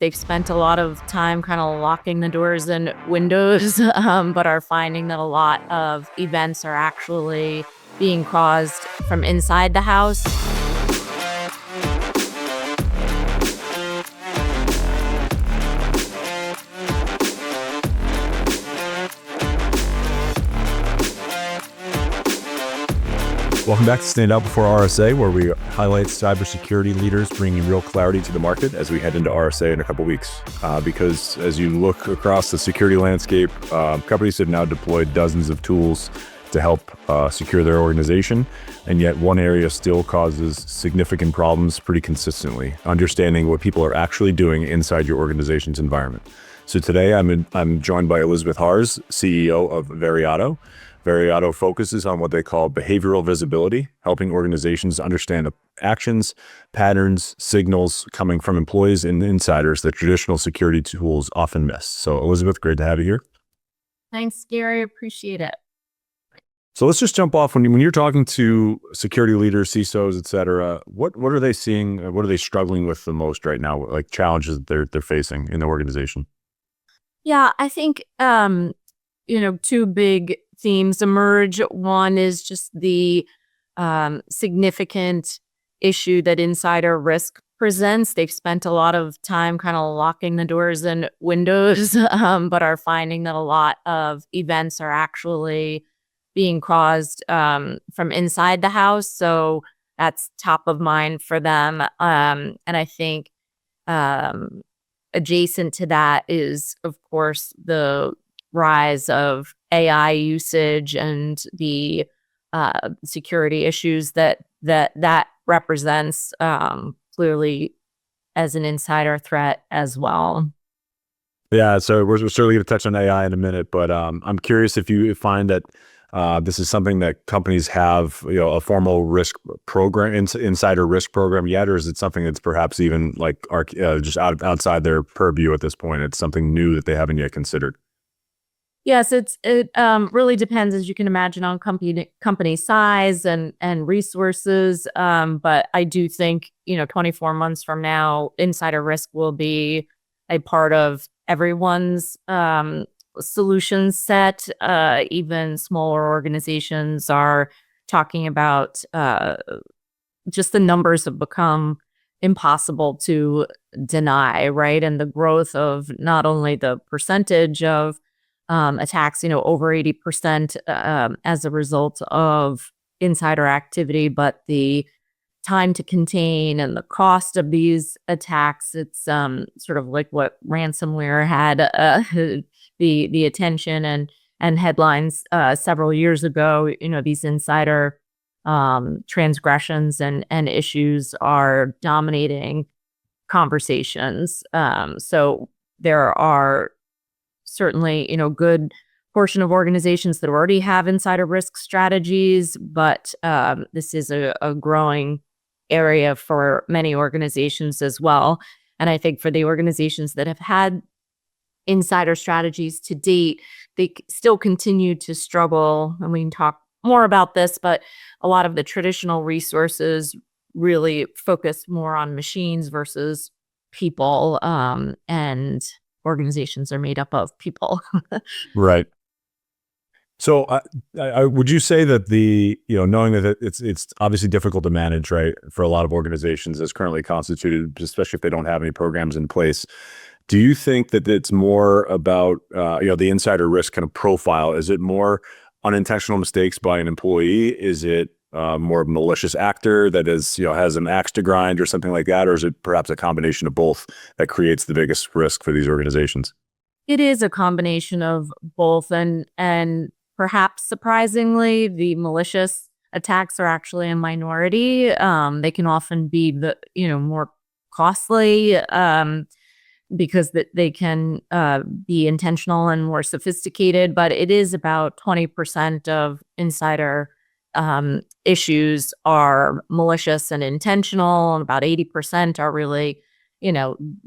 they've spent a lot of time kind of locking the doors and windows, but are finding that a lot of events are actually being caused from inside the house. Welcome back to Stand Out Before RSA, where we highlight cybersecurity leaders bringing real clarity to the market as we head into RSA in a couple weeks. Because as you look across the security landscape, companies have now deployed dozens of tools to help secure their organization, and yet one area still causes significant problems pretty consistently: understanding what people are actually doing inside your organization's environment. So today I'm joined by Elizabeth Harz, CEO of Veriato. Veriato focuses on what they call behavioral visibility, helping organizations understand actions, patterns, signals coming from employees and insiders that traditional security tools often miss. So Elizabeth, great to have you here. Thanks, Gary. Appreciate it. So let's just jump off. When you're talking to security leaders, CISOs, et cetera, what are they seeing? What are they struggling with the most right now? Like challenges that they're facing in the organization? Yeah, I think, two big themes emerge. One is just the significant issue that insider risk presents. They've spent a lot of time kind of locking the doors and windows, but are finding that a lot of events are actually being caused from inside the house. So that's top of mind for them. And I think adjacent to that is, of course, the rise of AI usage and the security issues that represents clearly as an insider threat as well. Yeah, so we're certainly going to touch on AI in a minute, but I'm curious if you find that this is something that companies have, a formal risk program, insider risk program yet, or is it something that's perhaps even like just outside their purview at this point? It's something new that they haven't yet considered. Yes, it really depends, as you can imagine, on company size and resources. But I do think 24 months from now, insider risk will be a part of everyone's solution set. Even smaller organizations are talking about just the numbers have become impossible to deny, right? And the growth of not only the percentage of attacks, over 80% as a result of insider activity, but the time to contain and the cost of these attacks, it's sort of like what ransomware had the attention and headlines several years ago. These insider transgressions and issues are dominating conversations. So there are certainly, good portion of organizations that already have insider risk strategies, but this is a growing area for many organizations as well. And I think for the organizations that have had insider strategies to date, they still continue to struggle. And we can talk more about this, but a lot of the traditional resources really focus more on machines versus people, and organizations are made up of people. Right. So would you say that knowing that it's obviously difficult to manage, right, for a lot of organizations as currently constituted, especially if they don't have any programs in place, do you think that it's more about, the insider risk kind of profile? Is it more unintentional mistakes by an employee? Is it more of a malicious actor that has an axe to grind or something like that? Or is it perhaps a combination of both that creates the biggest risk for these organizations? It is a combination of both, and perhaps surprisingly, the malicious attacks are actually a minority. They can often be more costly because they can be intentional and more sophisticated. But it is about 20% of insider issues are malicious and intentional, and about 80% are really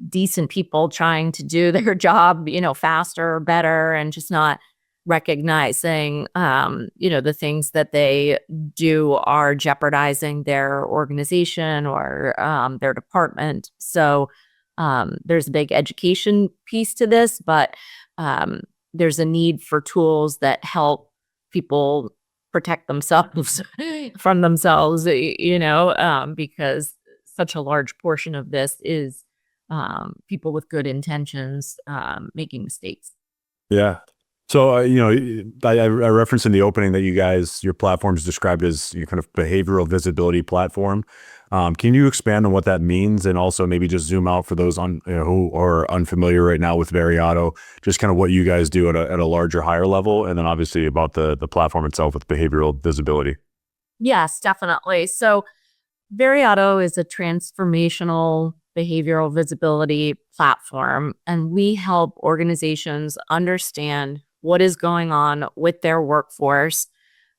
decent people trying to do their job, faster or better, and just not recognizing, the things that they do are jeopardizing their organization or their department. So There's a big education piece to this, but um, there's a need for tools that help people protect themselves from themselves, because such a large portion of this is people with good intentions making mistakes. Yeah. So, I referenced in the opening that your platform is described as your kind of behavioral visibility platform. Can you expand on what that means, and also maybe just zoom out for those who are unfamiliar right now with Veriato, just kind of what you guys do at a larger, higher level, and then obviously about the platform itself with behavioral visibility. Yes, definitely. So Veriato is a transformational behavioral visibility platform, and we help organizations understand what is going on with their workforce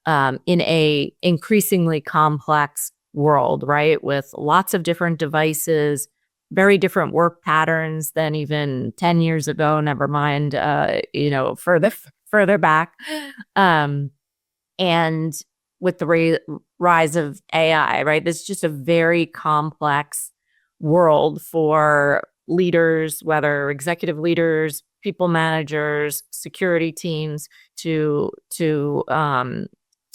in a increasingly complex world, right? With lots of different devices, very different work patterns than even 10 years ago, never mind, further back. Um, and with the rise of AI, right? This is just a very complex world for leaders, whether executive leaders, people managers, security teams to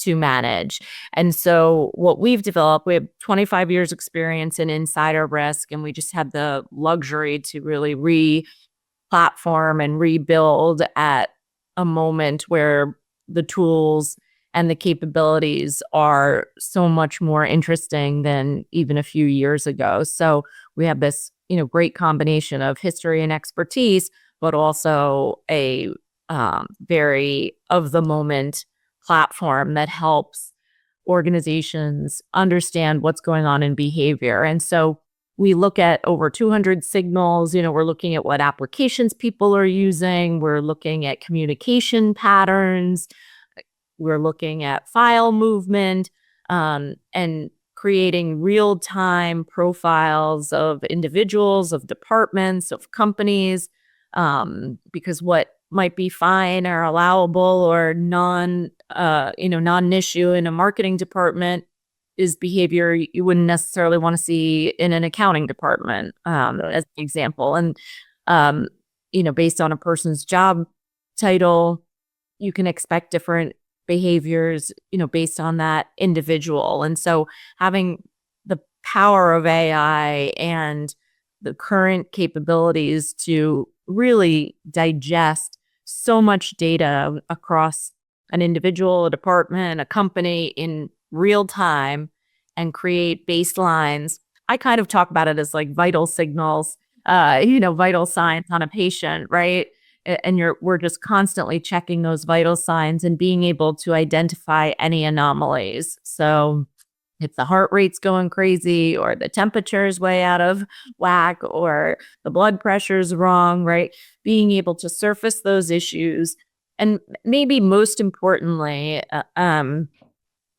manage. And so what we've developed, we have 25 years experience in insider risk, and we just had the luxury to really re-platform and rebuild at a moment where the tools and the capabilities are so much more interesting than even a few years ago. So we have this, great combination of history and expertise, but also a very of the moment platform that helps organizations understand what's going on in behavior. And so we look at over 200 signals. We're looking at what applications people are using. We're looking at communication patterns. We're looking at file movement, and creating real-time profiles of individuals, of departments, of companies, because what might be fine or allowable or non-issue in a marketing department is behavior you wouldn't necessarily want to see in an accounting department, as an example. And, based on a person's job title, you can expect different behaviors, based on that individual. And so having the power of AI and the current capabilities to really digest so much data across an individual, a department, a company in real time and create baselines. I kind of talk about it as like vital signals, vital signs on a patient, right? And we're just constantly checking those vital signs and being able to identify any anomalies. So if the heart rate's going crazy or the temperature's way out of whack or the blood pressure's wrong, right? Being able to surface those issues. And maybe most importantly,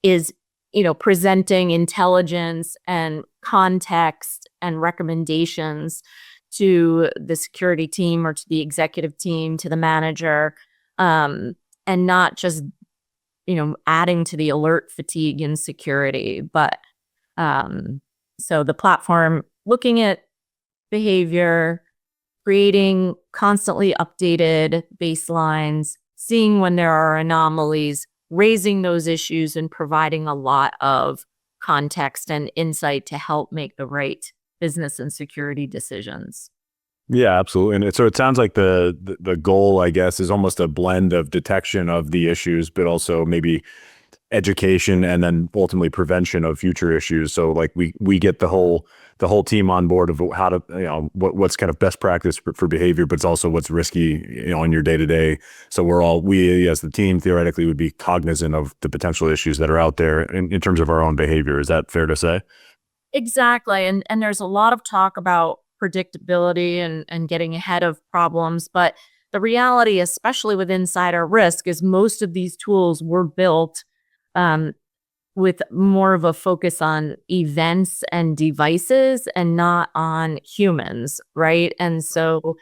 is, presenting intelligence and context and recommendations to the security team or to the executive team, to the manager, and not just adding to the alert fatigue in security. But so the platform looking at behavior, creating constantly updated baselines, seeing when there are anomalies, raising those issues, and providing a lot of context and insight to help make the right business and security decisions. Yeah, absolutely. And so it sounds like the goal, I guess, is almost a blend of detection of the issues, but also maybe education and then ultimately prevention of future issues. So like we get the whole team on board of how to, what's kind of best practice for behavior, but it's also what's risky, in your day to day. So we as the team theoretically would be cognizant of the potential issues that are out there in terms of our own behavior. Is that fair to say? Exactly. And there's a lot of talk about predictability and getting ahead of problems. But the reality, especially with insider risk, is most of these tools were built um, with more of a focus on events and devices and not on humans, right? And so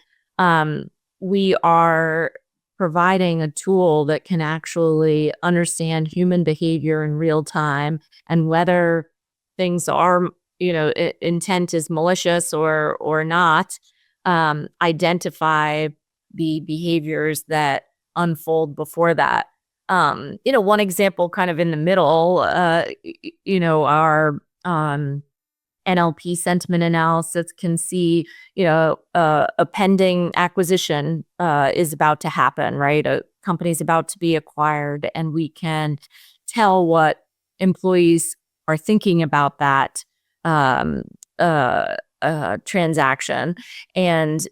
we are providing a tool that can actually understand human behavior in real time and whether things are, intent is malicious or not. identify the behaviors that unfold before that. One example kind of in the middle, our NLP sentiment analysis can see, a pending acquisition is about to happen, right? A company's about to be acquired, and we can tell what employees are thinking about that um, transaction. And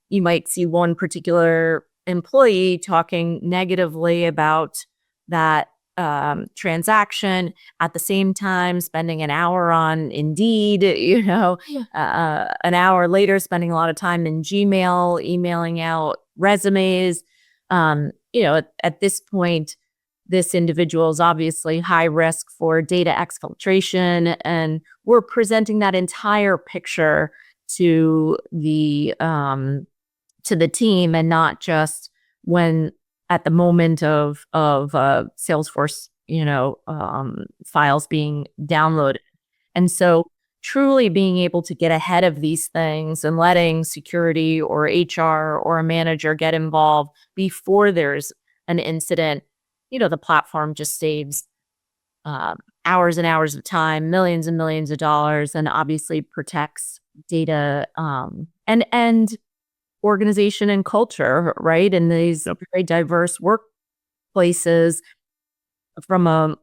you might see one particular employee talking negatively about that transaction, at the same time spending an hour on Indeed, an hour later spending a lot of time in Gmail, emailing out resumes. At this point, this individual is obviously high risk for data exfiltration, and we're presenting that entire picture to the team, and not just when at the moment of Salesforce, files being downloaded. And so truly being able to get ahead of these things and letting security or HR or a manager get involved before there's an incident, the platform just saves hours and hours of time, millions and millions of dollars, and obviously protects data and organization and culture, right? In these very diverse workplaces, from a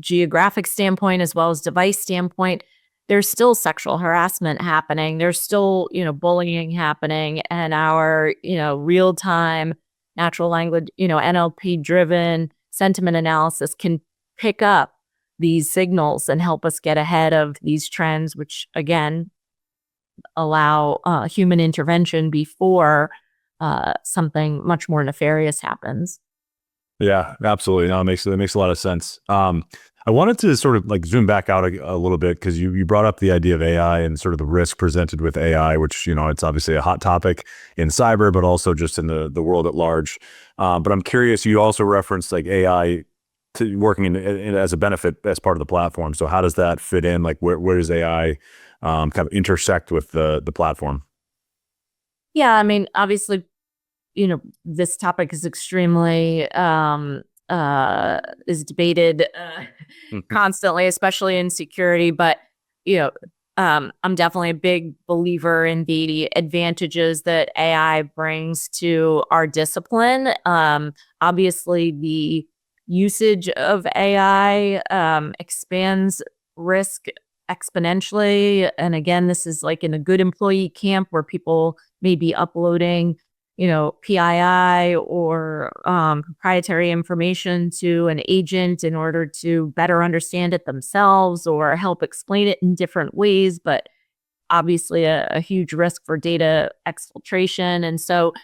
geographic standpoint as well as device standpoint, there's still sexual harassment happening. There's still, bullying happening, and our, real time natural language, NLP driven sentiment analysis can pick up these signals and help us get ahead of these trends, which again allow human intervention before something much more nefarious happens. Yeah, absolutely. No, it makes a lot of sense. I wanted to sort of like zoom back out a little bit, because you brought up the idea of AI and sort of the risk presented with AI, which, it's obviously a hot topic in cyber, but also just in the world at large. But I'm curious, you also referenced like AI to working in as a benefit as part of the platform. So how does that fit in? Like where does AI kind of intersect with the platform? Yeah, I mean, obviously, this topic is extremely is debated constantly, especially in security. But you know, I'm definitely a big believer in the advantages that AI brings to our discipline. Obviously, the usage of AI expands risk exponentially. And again, this is like in a good employee camp where people may be uploading, PII or proprietary information to an agent in order to better understand it themselves or help explain it in different ways. But obviously, a huge risk for data exfiltration. And so,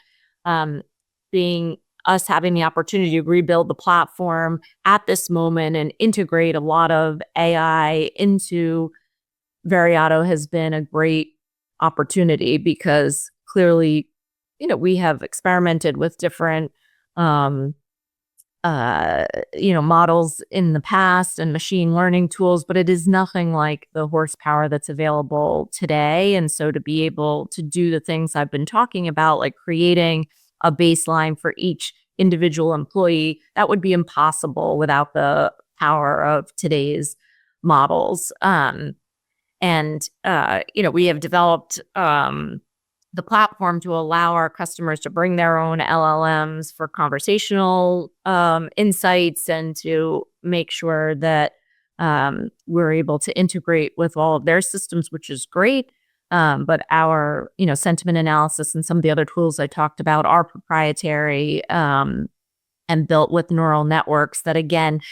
being us having the opportunity to rebuild the platform at this moment and integrate a lot of AI into Veriato has been a great opportunity, because clearly, we have experimented with different, models in the past and machine learning tools, but it is nothing like the horsepower that's available today. And so to be able to do the things I've been talking about, like creating a baseline for each individual employee, that would be impossible without the power of today's models. We have developed the platform to allow our customers to bring their own LLMs for conversational insights, and to make sure that we're able to integrate with all of their systems, which is great. But our, sentiment analysis and some of the other tools I talked about are proprietary and built with neural networks that, again,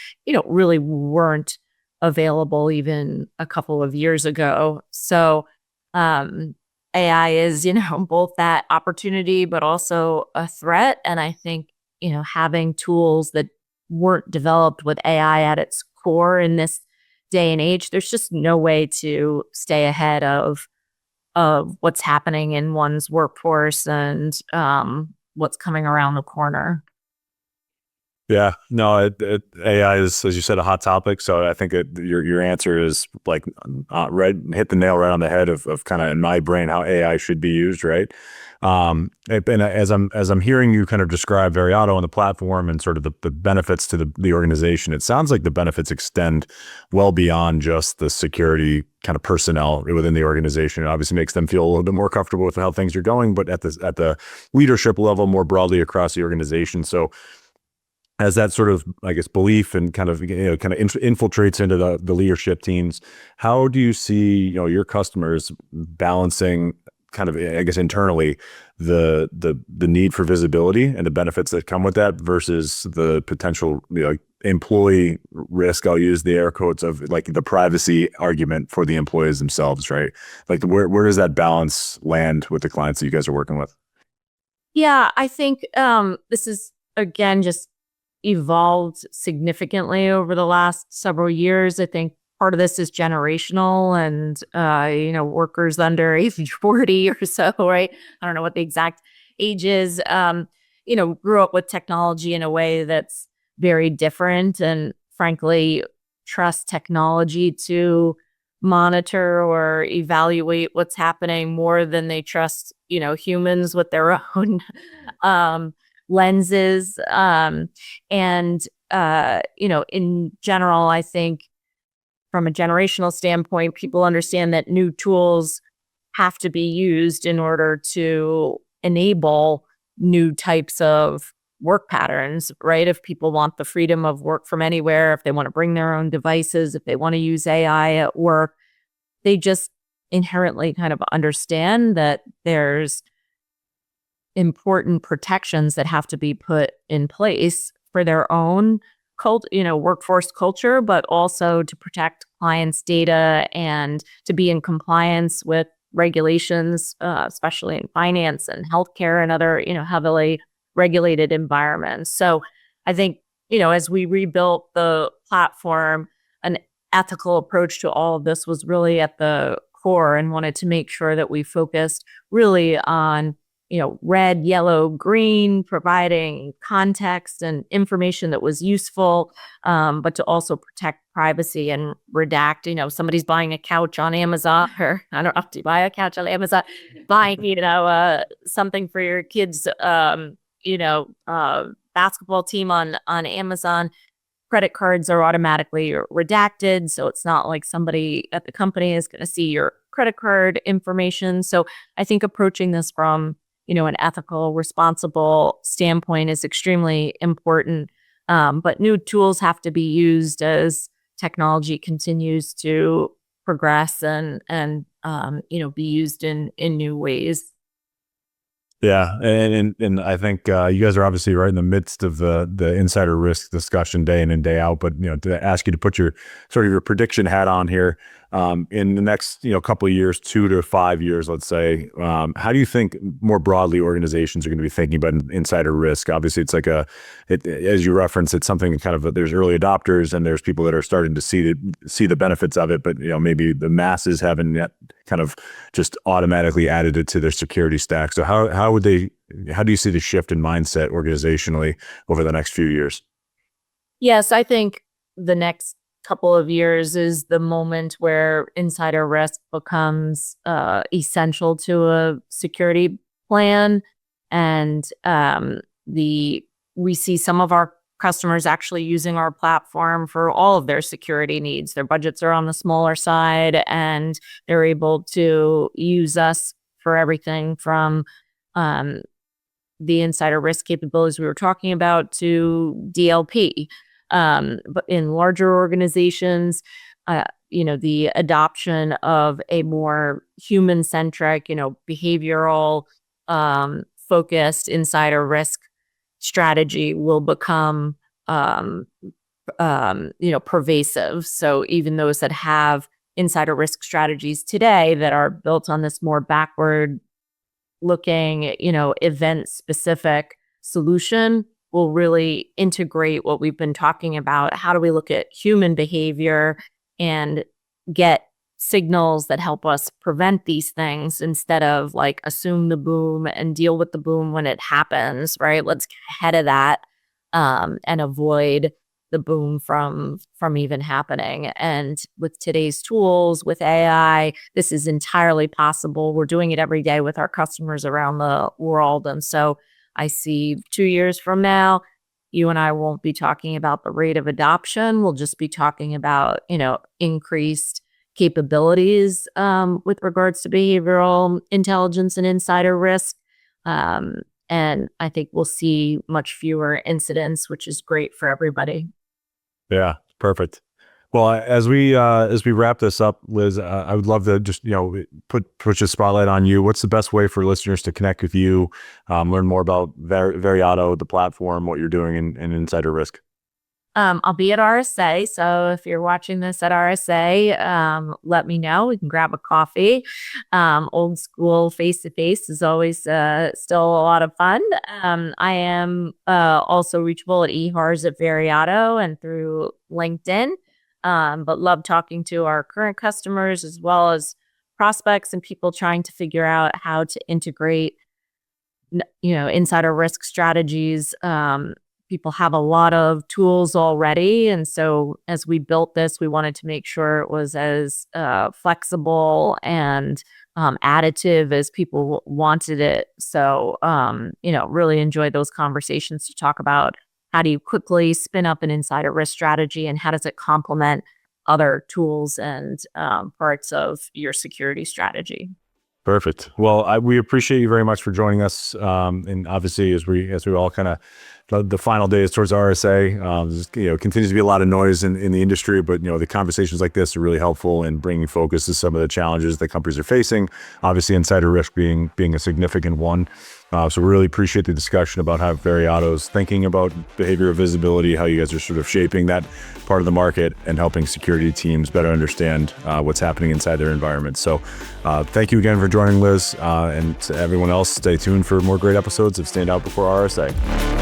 really weren't available even a couple of years ago. So AI is, both that opportunity, but also a threat. And I think, having tools that weren't developed with AI at its core in this day and age, there's just no way to stay ahead of what's happening in one's workforce and what's coming around the corner. Yeah, no, AI is, as you said, a hot topic. So I think your answer is like right, hit the nail right on the head of kind of in my brain how AI should be used, right? And as I'm hearing you kind of describe Veriato and the platform and sort of the benefits to the organization, it sounds like the benefits extend well beyond just the security kind of personnel within the organization. It obviously makes them feel a little bit more comfortable with how things are going, but at the leadership level, more broadly across the organization. So as that sort of, I guess, belief and kind of, infiltrates into the leadership teams, how do you see, your customers balancing kind of, I guess, internally the need for visibility and the benefits that come with that versus the potential, employee risk? I'll use the air quotes of like the privacy argument for the employees themselves, right? Like where does that balance land with the clients that you guys are working with? Yeah, I think this is again just evolved significantly over the last several years. I think part of this is generational and workers under age 40 or so, right? I don't know what the exact age is. Grew up with technology in a way that's very different and frankly trust technology to monitor or evaluate what's happening more than they trust, humans with their own um lenses. And in general, I think from a generational standpoint, people understand that new tools have to be used in order to enable new types of work patterns, right? If people want the freedom of work from anywhere, if they want to bring their own devices, if they want to use AI at work, they just inherently kind of understand that there's important protections that have to be put in place for their own workforce culture, but also to protect clients' data and to be in compliance with regulations, especially in finance and healthcare and other, heavily regulated environments. So I think, as we rebuilt the platform, an ethical approach to all of this was really at the core and wanted to make sure that we focused really on red, yellow, green, providing context and information that was useful, but to also protect privacy and redact. Somebody's buying a couch on Amazon, or I don't know, do you buy a couch on Amazon? Buying, something for your kids, basketball team on Amazon. Credit cards are automatically redacted, so it's not like somebody at the company is going to see your credit card information. So I think approaching this from an ethical, responsible standpoint is extremely important. But new tools have to be used as technology continues to progress and be used in new ways. Yeah, and I think you guys are obviously right in the midst of the insider risk discussion day in and day out. But to ask you to put your sort of your prediction hat on here, in the next couple of years, 2 to 5 years, let's say, how do you think more broadly organizations are going to be thinking about insider risk? Obviously, it's like as you referenced, it's something kind of there's early adopters and there's people that are starting to see the benefits of it, but maybe the masses haven't yet kind of just automatically added it to their security stack. So how do you see the shift in mindset organizationally over the next few years? Yes, I think the next couple of years is the moment where insider risk becomes essential to a security plan. And we see some of our customers actually using our platform for all of their security needs. Their budgets are on the smaller side, and they're able to use us for everything from the insider risk capabilities we were talking about to DLP. But in larger organizations, the adoption of a more human-centric, behavioral focused insider risk strategy will become pervasive. So even those that have insider risk strategies today that are built on this more backward looking, event specific solution will really integrate what we've been talking about. How do we look at human behavior and get signals that help us prevent these things instead of like assume the boom and deal with the boom when it happens, right? Let's get ahead of that. and avoid the boom from even happening. And with today's tools, with AI, this is entirely possible. We're doing it every day with our customers around the world. And so I see 2 years from now, you and I won't be talking about the rate of adoption. We'll just be talking about, increased capabilities with regards to behavioral intelligence and insider risk. Um, and I think we'll see much fewer incidents, which is great for everybody. Yeah, perfect. Well, as we wrap this up, Liz, I would love to just put a spotlight on you. What's the best way for listeners to connect with you, learn more about Veriato, the platform, what you're doing in insider risk? I'll be at RSA. So if you're watching this at RSA, let me know. We can grab a coffee. Old school face to face is always still a lot of fun. I am also reachable at Harz at Veriato and through LinkedIn. But love talking to our current customers as well as prospects and people trying to figure out how to integrate, insider risk strategies. People have a lot of tools already. And so as we built this, we wanted to make sure it was as flexible and additive as people wanted it. So, really enjoyed those conversations to talk about how do you quickly spin up an insider risk strategy and how does it complement other tools and parts of your security strategy. Perfect. Well, we appreciate you very much for joining us. And obviously, as we all kind of the final days towards RSA, continues to be a lot of noise in the industry, but the conversations like this are really helpful in bringing focus to some of the challenges that companies are facing. Obviously, insider risk being a significant one. So we really appreciate the discussion about how Veriato's thinking about behavioral visibility, how you guys are sort of shaping that part of the market and helping security teams better understand what's happening inside their environment. So thank you again for joining, Liz, and to everyone else, stay tuned for more great episodes of Stand Out Before RSA.